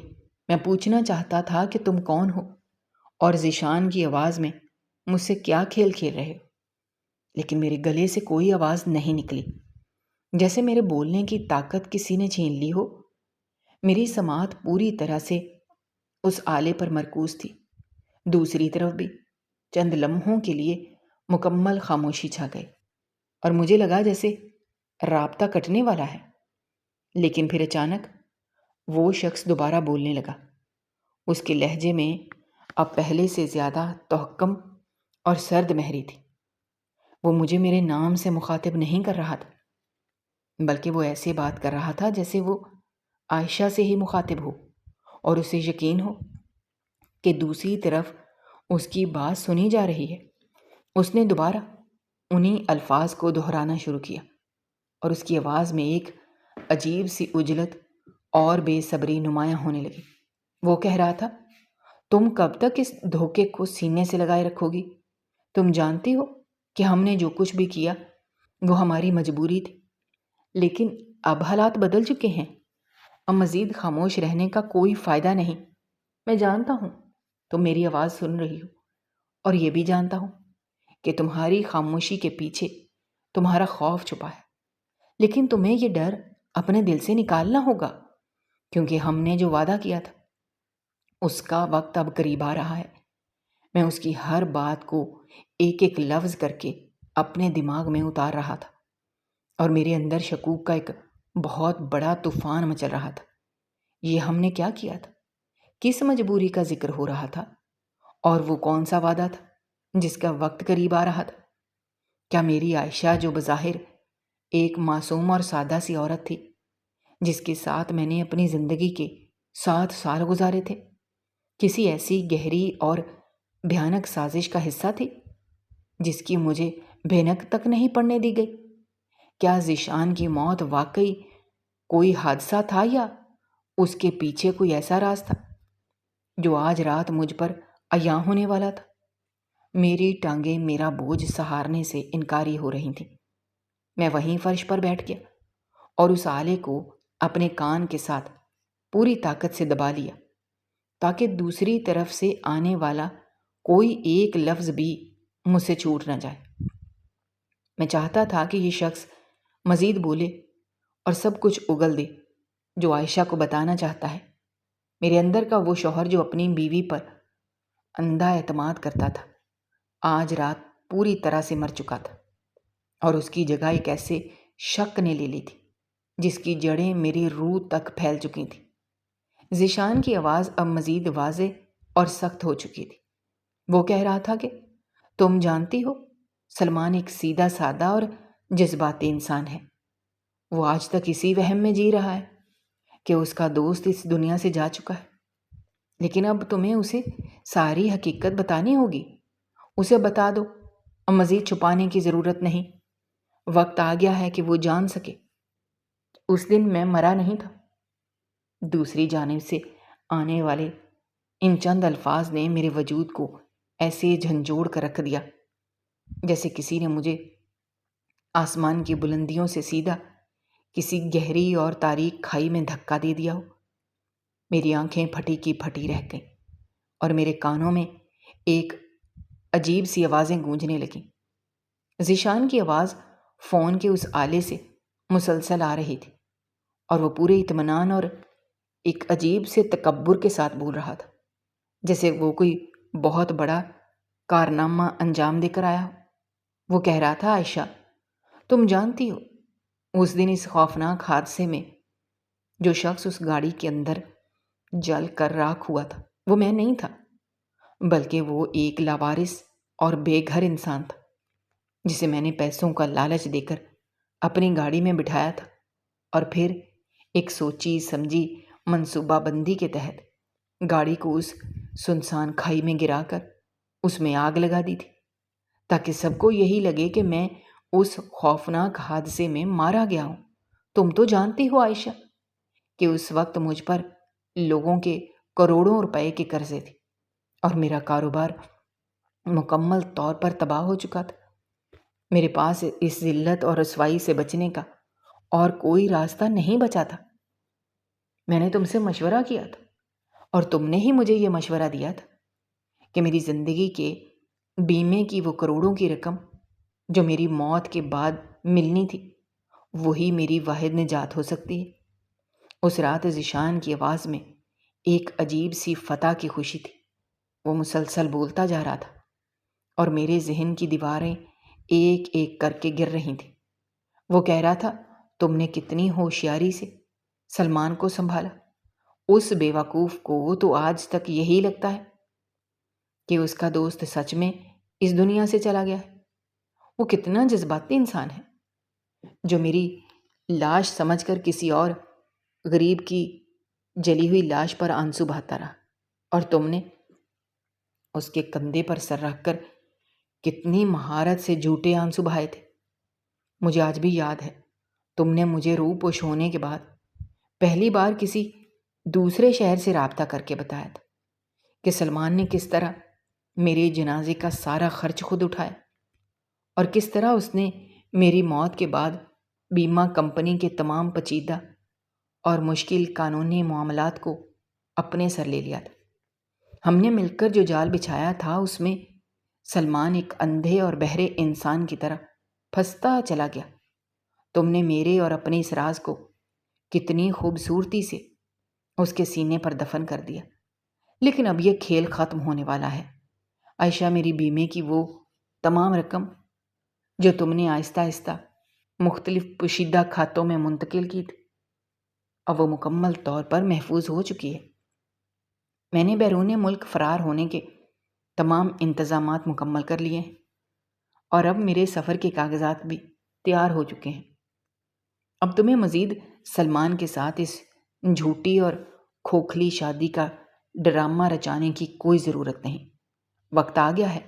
میں پوچھنا چاہتا تھا کہ تم کون ہو اور ذیشان کی آواز میں مجھ سے کیا کھیل کھیل رہے ہو، لیکن میرے گلے سے کوئی آواز نہیں نکلی، جیسے میرے بولنے کی طاقت کسی نے چھین لی ہو۔ میری سماعت پوری طرح سے اس آلے پر مرکوز تھی۔ دوسری طرف بھی چند لمحوں کے لیے مکمل خاموشی چھا گئی، اور مجھے لگا جیسے رابطہ کٹنے والا ہے۔ لیکن پھر اچانک وہ شخص دوبارہ بولنے لگا۔ اس کے لہجے میں اب پہلے سے زیادہ تحکم اور سرد مہری تھی۔ وہ مجھے میرے نام سے مخاطب نہیں کر رہا تھا، بلکہ وہ ایسے بات کر رہا تھا جیسے وہ عائشہ سے ہی مخاطب ہو، اور اسے یقین ہو کہ دوسری طرف اس کی بات سنی جا رہی ہے۔ اس نے دوبارہ انہی الفاظ کو دہرانا شروع کیا، اور اس کی آواز میں ایک عجیب سی اجلت اور بے صبری نمایاں ہونے لگی۔ وہ کہہ رہا تھا، تم کب تک اس دھوکے کو سینے سے لگائے رکھو گی؟ تم جانتی ہو کہ ہم نے جو کچھ بھی کیا وہ ہماری مجبوری تھی، لیکن اب حالات بدل چکے ہیں۔ اب مزید خاموش رہنے کا کوئی فائدہ نہیں۔ میں جانتا ہوں تم میری آواز سن رہی ہو، اور یہ بھی جانتا ہوں کہ تمہاری خاموشی کے پیچھے تمہارا خوف چھپا ہے، لیکن تمہیں یہ ڈر اپنے دل سے نکالنا ہوگا، کیونکہ ہم نے جو وعدہ کیا تھا اس کا وقت اب قریب آ رہا ہے۔ میں اس کی ہر بات کو ایک ایک لفظ کر کے اپنے دماغ میں اتار رہا تھا، اور میرے اندر شکوک کا ایک بہت بڑا طوفان مچل رہا تھا۔ یہ ہم نے کیا کیا تھا؟ کس مجبوری کا ذکر ہو رہا تھا؟ اور وہ کون سا وعدہ تھا جس کا وقت قریب آ رہا تھا؟ کیا میری عائشہ، جو بظاہر ایک معصوم اور سادہ سی عورت تھی، جس کے ساتھ میں نے اپنی زندگی کے 7 سال گزارے تھے، کسی ایسی گہری اور بھیانک سازش کا حصہ تھی جس کی مجھے بھینک تک نہیں پڑنے دی گئی؟ کیا ذیشان کی موت واقعی کوئی حادثہ تھا، یا اس کے پیچھے کوئی ایسا راز تھا جو آج رات مجھ پر عیاں ہونے والا تھا؟ میری ٹانگیں میرا بوجھ سہارنے سے انکاری ہو رہی تھیں۔ میں وہیں فرش پر بیٹھ گیا اور اس آلے کو اپنے کان کے ساتھ پوری طاقت سے دبا لیا، تاکہ دوسری طرف سے آنے والا کوئی ایک لفظ بھی مجھ سے چھوٹ نہ جائے۔ میں چاہتا تھا کہ یہ شخص مزید بولے اور سب کچھ اگل دے جو عائشہ کو بتانا چاہتا ہے۔ میرے اندر کا وہ شوہر جو اپنی بیوی پر اندھا اعتماد کرتا تھا، آج رات پوری طرح سے مر چکا تھا، اور اس کی جگہ ایک ایسے شک نے لے لی تھی جس کی جڑیں میری روح تک پھیل چکی تھیں۔ ذیشان کی آواز اب مزید واضح اور سخت ہو چکی تھی۔ وہ کہہ رہا تھا کہ تم جانتی ہو، سلمان ایک سیدھا سادہ اور جذباتی انسان ہے۔ وہ آج تک اسی وہم میں جی رہا ہے کہ اس کا دوست اس دنیا سے جا چکا ہے، لیکن اب تمہیں اسے ساری حقیقت بتانی ہوگی۔ اسے بتا دو، اب مزید چھپانے کی ضرورت نہیں۔ وقت آ گیا ہے کہ وہ جان سکے اس دن میں مرا نہیں تھا۔ دوسری جانب سے آنے والے ان چند الفاظ نے میرے وجود کو ایسے جھنجھوڑ کر رکھ دیا جیسے کسی نے مجھے آسمان کی بلندیوں سے سیدھا کسی گہری اور تاریک کھائی میں دھکا دے دیا ہو۔ میری آنکھیں پھٹی کی پھٹی رہ گئیں، اور میرے کانوں میں ایک عجیب سی آوازیں گونجنے لگیں۔ ذیشان کی آواز فون کے اس آلے سے مسلسل آ رہی تھی، اور وہ پورے اطمینان اور ایک عجیب سے تکبر کے ساتھ بول رہا تھا، جیسے وہ کوئی بہت بڑا کارنامہ انجام دے کر آیا ہو۔ وہ کہہ رہا تھا، عائشہ، تم جانتی ہو اس دن اس خوفناک حادثے میں جو شخص اس گاڑی کے اندر جل کر راکھ ہوا تھا وہ میں نہیں تھا، بلکہ وہ ایک لاوارث اور بے گھر انسان تھا جسے میں نے پیسوں کا لالچ دے کر اپنی گاڑی میں بٹھایا تھا، اور پھر ایک سوچی سمجھی منصوبہ بندی کے تحت گاڑی کو اس سنسان کھائی میں گرا کر اس میں آگ لگا دی تھی، تاکہ سب کو یہی لگے کہ میں اس خوفناک حادثے میں مارا گیا ہوں۔ تم تو جانتی ہو عائشہ کہ اس وقت مجھ پر لوگوں کے کروڑوں روپے کے قرضے تھے، اور میرا کاروبار مکمل طور پر تباہ ہو چکا تھا۔ میرے پاس اس ذلت اور رسوائی سے بچنے کا اور کوئی راستہ نہیں بچا تھا۔ میں نے تم سے مشورہ کیا تھا، اور تم نے ہی مجھے یہ مشورہ دیا تھا کہ میری زندگی کے بیمے کی وہ کروڑوں کی رقم جو میری موت کے بعد ملنی تھی، وہی میری واحد نجات ہو سکتی ہے۔ اس رات ذیشان کی آواز میں ایک عجیب سی فتح کی خوشی تھی۔ وہ مسلسل بولتا جا رہا تھا، اور میرے ذہن کی دیواریں ایک ایک کر کے گر رہی تھیں۔ وہ کہہ رہا تھا، تم نے کتنی ہوشیاری سے سلمان کو سنبھالا۔ اس بے وقوف کو تو آج تک یہی لگتا ہے کہ اس کا دوست سچ میں اس دنیا سے چلا گیا ہے۔ وہ کتنا جذباتی انسان ہے جو میری لاش سمجھ کر کسی اور غریب کی جلی ہوئی لاش پر آنسو بہاتا رہا، اور تم نے اس کے کندھے پر سر رکھ کر کتنی مہارت سے جھوٹے آنسو بہائے تھے۔ مجھے آج بھی یاد ہے تم نے مجھے روپوش ہونے کے بعد پہلی بار کسی دوسرے شہر سے رابطہ کر کے بتایا تھا کہ سلمان نے کس طرح میرے جنازے کا سارا خرچ خود اٹھایا اور کس طرح اس نے میری موت کے بعد بیمہ کمپنی کے تمام پیچیدہ اور مشکل قانونی معاملات کو اپنے سر لے لیا تھا۔ ہم نے مل کر جو جال بچھایا تھا اس میں سلمان ایک اندھے اور بہرے انسان کی طرح پھنستا چلا گیا۔ تم نے میرے اور اپنے اس راز کو کتنی خوبصورتی سے اس کے سینے پر دفن کر دیا، لیکن اب یہ کھیل ختم ہونے والا ہے۔ عائشہ، میری بیمے کی وہ تمام رقم جو تم نے آہستہ آہستہ مختلف پوشیدہ کھاتوں میں منتقل کی تھی، اب وہ مکمل طور پر محفوظ ہو چکی ہے۔ میں نے بیرون ملک فرار ہونے کے تمام انتظامات مکمل کر لیے ہیں اور اب میرے سفر کے کاغذات بھی تیار ہو چکے ہیں۔ اب تمہیں مزید سلمان کے ساتھ اس جھوٹی اور کھوکھلی شادی کا ڈرامہ رچانے کی کوئی ضرورت نہیں۔ وقت آ گیا ہے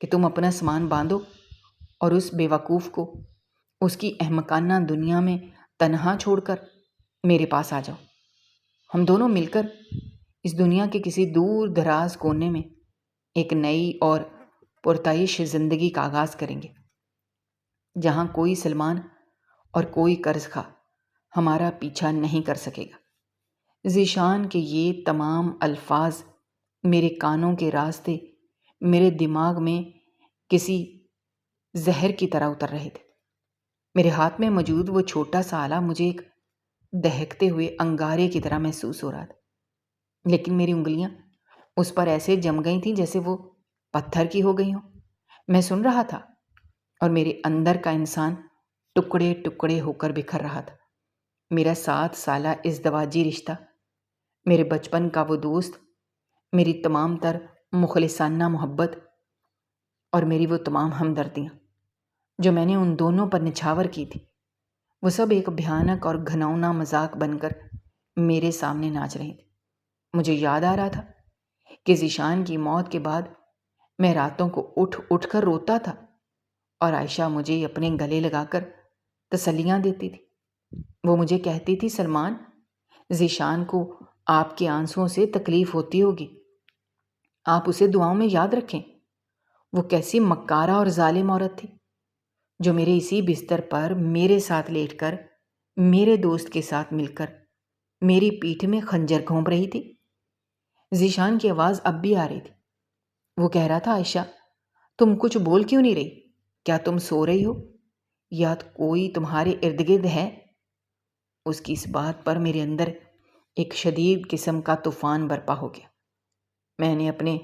کہ تم اپنا سامان باندھو اور اس بے وقوف کو اس کی احمقانہ دنیا میں تنہا چھوڑ کر میرے پاس آ جاؤ۔ ہم دونوں مل کر اس دنیا کے کسی دور دراز کونے میں ایک نئی اور پرتعیش زندگی کا آغاز کریں گے، جہاں کوئی سلمان اور کوئی قرض خواہ ہمارا پیچھا نہیں کر سکے گا۔ ذیشان کے یہ تمام الفاظ میرے کانوں کے راستے میرے دماغ میں کسی زہر کی طرح اتر رہے تھے۔ میرے ہاتھ میں موجود وہ چھوٹا سا آلہ مجھے ایک دہکتے ہوئے انگارے کی طرح محسوس ہو رہا تھا، لیکن میری انگلیاں اس پر ایسے جم گئی تھیں جیسے وہ پتھر کی ہو گئی ہوں۔ میں سن رہا تھا اور میرے اندر کا انسان ٹکڑے ٹکڑے ہو کر بکھر رہا تھا۔ میرا 7 سالہ ازدواجی رشتہ، میرے بچپن کا وہ دوست، میری تمام تر مخلصانہ محبت اور میری وہ تمام ہمدردیاں جو میں نے ان دونوں پر نچھاور کی تھی، وہ سب ایک بھیانک اور گھناؤنا مذاق بن کر میرے سامنے ناچ رہی تھی۔ مجھے یاد آ رہا تھا کہ ذیشان کی موت کے بعد میں راتوں کو اٹھ اٹھ کر روتا تھا اور عائشہ مجھے اپنے گلے لگا کر تسلیاں دیتی تھی۔ وہ مجھے کہتی تھی، سلمان، ذیشان کو آپ کے آنسوؤں سے تکلیف ہوتی ہوگی، آپ اسے دعاؤں میں یاد رکھیں۔ وہ کیسی مکارہ اور ظالم عورت تھی جو میرے اسی بستر پر میرے ساتھ لیٹ کر میرے دوست کے ساتھ مل کر میری پیٹھ میں خنجر گھونپ رہی تھی۔ ذیشان کی آواز اب بھی آ رہی تھی۔ وہ کہہ رہا تھا، عائشہ، تم کچھ بول کیوں نہیں رہی؟ کیا تم سو رہی ہو یا کوئی تمہارے ارد گرد ہے؟ اس کی اس بات پر میرے اندر ایک شدید قسم کا طوفان برپا ہو گیا۔ میں نے اپنے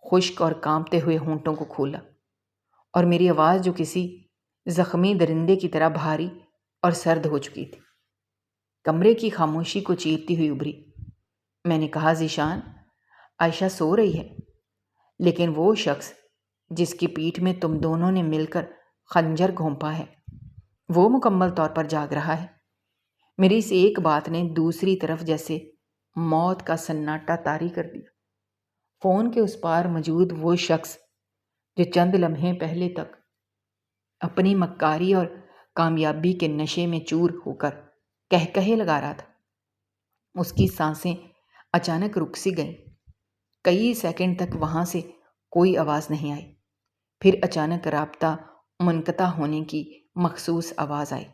خشک اور کانپتے ہوئے ہونٹوں کو کھولا اور میری آواز جو کسی زخمی درندے کی طرح بھاری اور سرد ہو چکی تھی کمرے کی خاموشی کو چیرتی ہوئی ابھری۔ میں نے کہا، ذیشان، عائشہ سو رہی ہے، لیکن وہ شخص جس کی پیٹھ میں تم دونوں نے مل کر خنجر گھونپا ہے وہ مکمل طور پر جاگ رہا ہے۔ میری اس ایک بات نے دوسری طرف جیسے موت کا سناٹا طاری کر دیا۔ فون کے اس پار موجود وہ شخص جو چند لمحے پہلے تک اپنی مکاری اور کامیابی کے نشے میں چور ہو کر کہے لگا رہا تھا، اس کی سانسیں اچانک رک سی گئیں۔ کئی سیکنڈ تک وہاں سے کوئی آواز نہیں آئی، پھر اچانک رابطہ منقطع ہونے کی مخصوص آواز آئی۔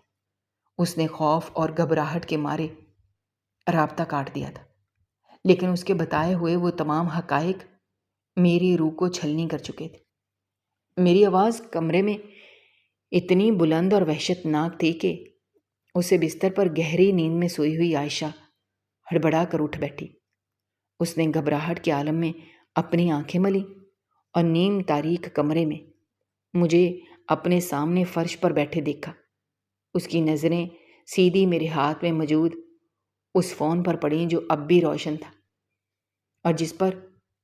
اس نے خوف اور گھبراہٹ کے مارے رابطہ کاٹ دیا تھا، لیکن اس کے بتائے ہوئے وہ تمام حقائق میری روح کو چھلنی کر چکے تھے۔ میری آواز کمرے میں اتنی بلند اور وحشت ناک تھی کہ اسے بستر پر گہری نیند میں سوئی ہوئی عائشہ ہڑبڑا کر اٹھ بیٹھی۔ اس نے گھبراہٹ کے عالم میں اپنی آنکھیں ملی اور نیم تاریک کمرے میں مجھے اپنے سامنے فرش پر بیٹھے دیکھا۔ اس کی نظریں سیدھی میرے ہاتھ میں موجود اس فون پر پڑیں جو اب بھی روشن تھا اور جس پر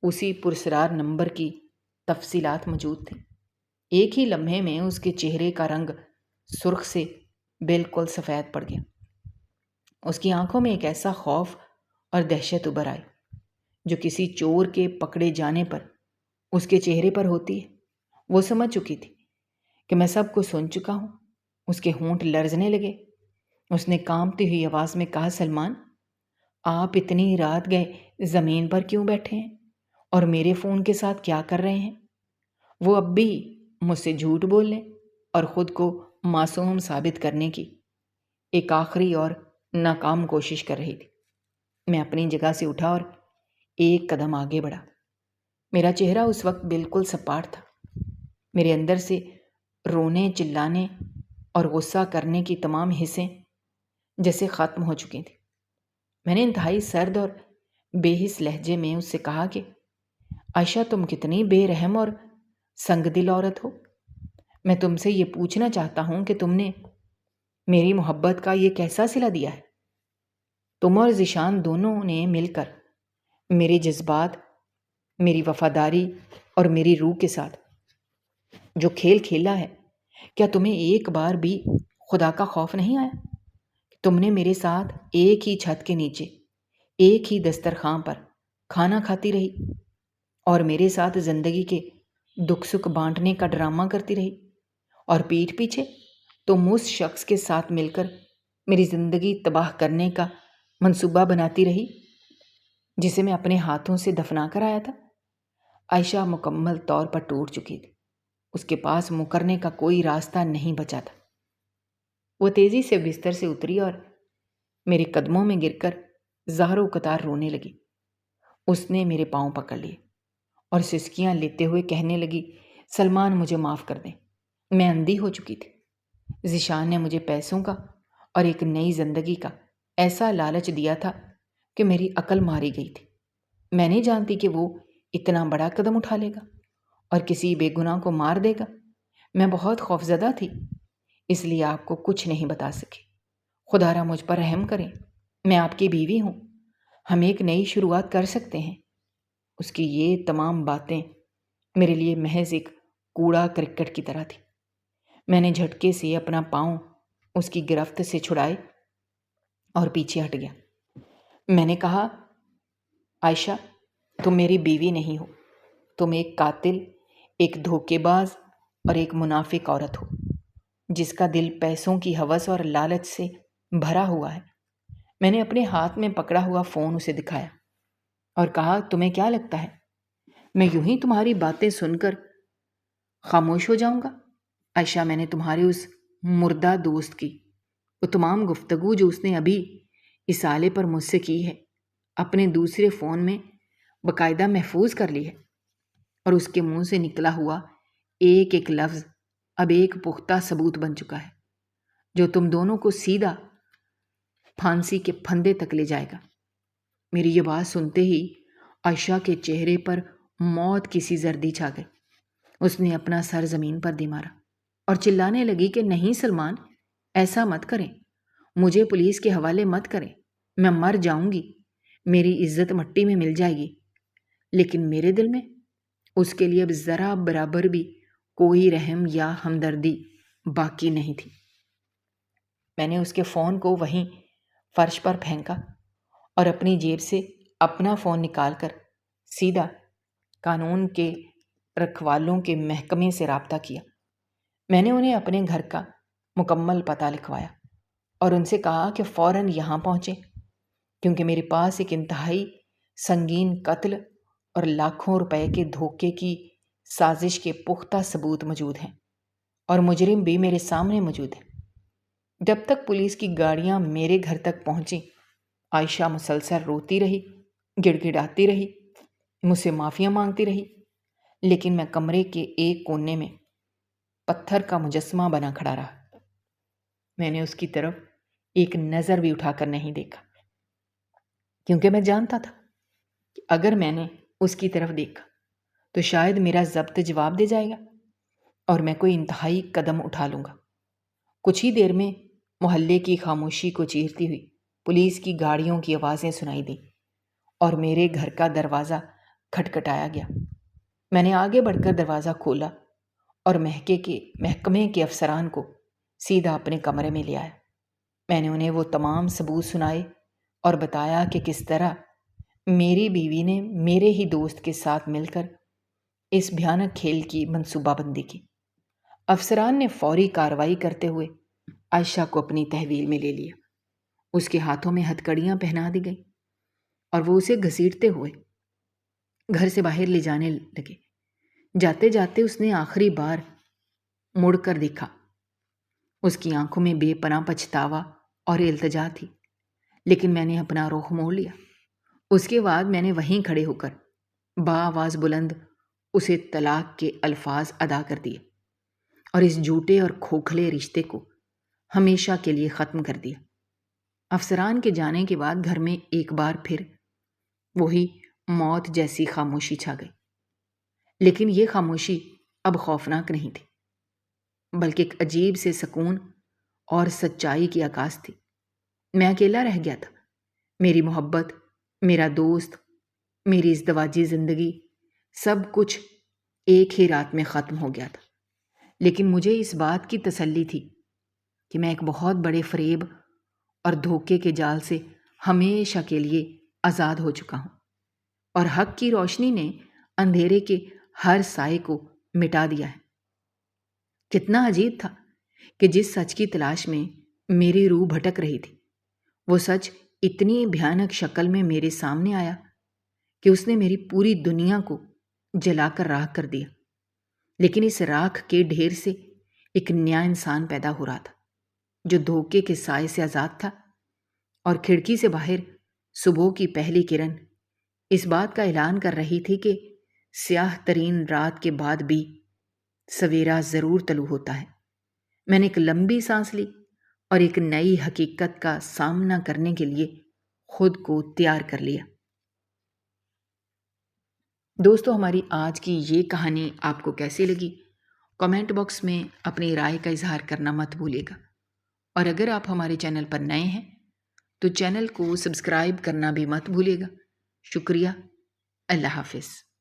اسی پرسرار نمبر کی تفصیلات موجود تھیں۔ ایک ہی لمحے میں اس کے چہرے کا رنگ سرخ سے بالکل سفید پڑ گیا۔ اس کی آنکھوں میں ایک ایسا خوف اور دہشت ابھر آئی جو کسی چور کے پکڑے جانے پر اس کے چہرے پر ہوتی ہے۔ وہ سمجھ چکی تھی کہ میں سب کو سن چکا ہوں۔ اس کے ہونٹ لرزنے لگے اس نے کانپتی ہوئی آواز میں کہا، سلمان، آپ اتنی رات گئے زمین پر کیوں بیٹھے ہیں اور میرے فون کے ساتھ کیا کر رہے ہیں؟ وہ اب بھی مجھ سے جھوٹ بولنے اور خود کو معصوم ثابت کرنے کی ایک آخری اور ناکام کوشش کر رہی تھی۔ میں اپنی جگہ سے اٹھا اور ایک قدم آگے بڑھا۔ میرا چہرہ اس وقت بالکل سپاٹ تھا۔ میرے اندر سے رونے، چلانے اور غصہ کرنے کی تمام حصیں جیسے ختم ہو چکی تھیں۔ میں نے انتہائی سرد اور بے حس لہجے میں اس سے کہا کہ عائشہ، تم کتنی بے رحم اور سنگ دل عورت ہو۔ میں تم سے یہ پوچھنا چاہتا ہوں کہ تم نے میری محبت کا یہ کیسا صلہ دیا ہے؟ تم اور ذیشان دونوں نے مل کر میرے جذبات، میری وفاداری اور میری روح کے ساتھ جو کھیل کھیلا ہے، کیا تمہیں ایک بار بھی خدا کا خوف نہیں آیا؟ تم نے میرے ساتھ ایک ہی چھت کے نیچے، ایک ہی دسترخوان پر کھانا کھاتی رہی اور میرے ساتھ زندگی کے دکھ سکھ بانٹنے کا ڈرامہ کرتی رہی، اور پیٹھ پیچھے تم اس شخص کے ساتھ مل کر میری زندگی تباہ کرنے کا منصوبہ بناتی رہی جسے میں اپنے ہاتھوں سے دفنا کر آیا تھا۔ عائشہ مکمل طور پر ٹوٹ چکی تھی۔ اس کے پاس مکرنے کا کوئی راستہ نہیں بچا تھا۔ وہ تیزی سے بستر سے اتری اور میرے قدموں میں گر کر زہر و قطار رونے لگی۔ اس نے میرے پاؤں پکڑ لیے اور سسکیاں لیتے ہوئے کہنے لگی، سلمان، مجھے معاف کر دیں، میں اندھی ہو چکی تھی۔ ذیشان نے مجھے پیسوں کا اور ایک نئی زندگی کا ایسا لالچ دیا تھا کہ میری عقل ماری گئی تھی۔ میں نہیں جانتی کہ وہ اتنا بڑا قدم اٹھا لے گا اور کسی بے گناہ کو مار دے گا۔ میں بہت خوفزدہ تھی، اس لیے آپ کو کچھ نہیں بتا سکی۔ خدا را مجھ پر رحم کریں، میں آپ کی بیوی ہوں، ہم ایک نئی شروعات کر سکتے ہیں۔ اس کی یہ تمام باتیں میرے لیے محض ایک کوڑا کرکٹ کی طرح تھی۔ میں نے جھٹکے سے اپنا پاؤں اس کی گرفت سے چھڑائے اور پیچھے ہٹ گیا۔ میں نے کہا، عائشہ، تم میری بیوی نہیں ہو، تم ایک قاتل، ایک دھوکے باز اور ایک منافق عورت ہو جس کا دل پیسوں کی ہوس اور لالچ سے بھرا ہوا ہے۔ میں نے اپنے ہاتھ میں پکڑا ہوا فون اسے دکھایا اور کہا، تمہیں کیا لگتا ہے میں یوں ہی تمہاری باتیں سن کر خاموش ہو جاؤں گا؟ عائشہ، میں نے تمہارے اس مردہ دوست کی وہ تمام گفتگو جو اس نے ابھی اس آلے پر مجھ سے کی ہے اپنے دوسرے فون میں باقاعدہ محفوظ کر لی ہے، اور اس کے منہ سے نکلا ہوا ایک ایک لفظ اب ایک پختہ ثبوت بن چکا ہے جو تم دونوں کو سیدھا پھانسی کے پھندے تک لے جائے گا۔ میری یہ بات سنتے ہی عائشہ کے چہرے پر موت کی سی زردی چھا گئی۔ اس نے اپنا سر زمین پر دے مارا اور چلانے لگی کہ نہیں سلمان، ایسا مت کریں، مجھے پولیس کے حوالے مت کریں، میں مر جاؤں گی، میری عزت مٹی میں مل جائے گی، لیکن میرے دل میں اس کے لیے اب ذرا برابر بھی کوئی رحم یا ہمدردی باقی نہیں تھی۔ میں نے اس کے فون کو وہیں فرش پر پھینکا اور اپنی جیب سے اپنا فون نکال کر سیدھا قانون کے رکھوالوں کے محکمے سے رابطہ کیا۔ میں نے انہیں اپنے گھر کا مکمل پتہ لکھوایا اور ان سے کہا کہ فوراً یہاں پہنچیں، کیونکہ میرے پاس ایک انتہائی سنگین قتل اور لاکھوں روپے کے دھوکے کی سازش کے پختہ ثبوت موجود ہیں، اور مجرم بھی میرے سامنے موجود ہیں۔ جب تک پولیس کی گاڑیاں میرے گھر تک پہنچیں، عائشہ مسلسل روتی رہی، گڑ گڑاتی رہی، مجھ سے معافیاں مانگتی رہی، لیکن میں کمرے کے ایک کونے میں پتھر کا مجسمہ بنا کھڑا رہا۔ میں نے اس کی طرف ایک نظر بھی اٹھا کر نہیں دیکھا، کیونکہ میں جانتا تھا کہ اگر میں نے اس کی طرف دیکھا تو شاید میرا ضبط جواب دے جائے گا اور میں کوئی انتہائی قدم اٹھا لوں گا۔ کچھ ہی دیر میں محلے کی خاموشی کو چیرتی ہوئی پولیس کی گاڑیوں کی آوازیں سنائی دیں اور میرے گھر کا دروازہ کھٹکھٹایا گیا۔ میں نے آگے بڑھ کر دروازہ کھولا اور محکمے کے افسران کو سیدھا اپنے کمرے میں لے آیا۔ میں نے انہیں وہ تمام ثبوت سنائے اور بتایا کہ کس طرح میری بیوی نے میرے ہی دوست کے ساتھ مل کر اس بھیانک کھیل کی منصوبہ بندی کی۔ افسران نے فوری کارروائی کرتے ہوئے عائشہ کو اپنی تحویل میں لے لیا۔ اس کے ہاتھوں میں ہتھکڑیاں پہنا دی گئیں اور وہ اسے گھسیٹتے ہوئے گھر سے باہر لے جانے لگے۔ جاتے جاتے اس نے آخری بار مڑ کر دیکھا۔ اس کی آنکھوں میں بے پناہ پچھتاوا اور التجا تھی، لیکن میں نے اپنا رخ موڑ لیا۔ اس کے بعد میں نے وہیں کھڑے ہو کر بآواز بلند اسے طلاق کے الفاظ ادا کر دیے اور اس جھوٹے اور کھوکھلے رشتے کو ہمیشہ کے لیے ختم کر دیا۔ افسران کے جانے کے بعد گھر میں ایک بار پھر وہی موت جیسی خاموشی چھا گئی، لیکن یہ خاموشی اب خوفناک نہیں تھی، بلکہ ایک عجیب سے سکون اور سچائی کی عکاس تھی۔ میں اکیلا رہ گیا تھا۔ میری محبت، میرا دوست، میری ازدواجی زندگی، سب کچھ ایک ہی رات میں ختم ہو گیا تھا۔ لیکن مجھے اس بات کی تسلی تھی کہ میں ایک بہت بڑے فریب اور دھوکے کے جال سے ہمیشہ کے لیے آزاد ہو چکا ہوں، اور حق کی روشنی نے اندھیرے کے ہر سائے کو مٹا دیا ہے۔ کتنا عجیب تھا کہ جس سچ کی تلاش میں میری روح بھٹک رہی تھی، وہ سچ اتنی بھیانک شکل میں میرے سامنے آیا کہ اس نے میری پوری دنیا کو جلا کر راکھ کر دیا۔ لیکن اس راکھ کے ڈھیر سے ایک نیا انسان پیدا ہو رہا تھا، جو دھوکے کے سائے سے آزاد تھا، اور کھڑکی سے باہر صبح کی پہلی کرن اس بات کا اعلان کر رہی تھی کہ سیاہ ترین رات کے بعد بھی سویرا ضرور طلوع ہوتا ہے۔ میں نے ایک لمبی سانس لی اور ایک نئی حقیقت کا سامنا کرنے کے لیے خود کو تیار کر لیا۔ دوستو، ہماری آج کی یہ کہانی آپ کو کیسی لگی؟ کمنٹ باکس میں اپنی رائے کا اظہار کرنا مت بھولیے گا، اور اگر آپ ہمارے چینل پر نئے ہیں تو چینل کو سبسکرائب کرنا بھی مت بھولیے گا۔ شکریہ۔ اللہ حافظ۔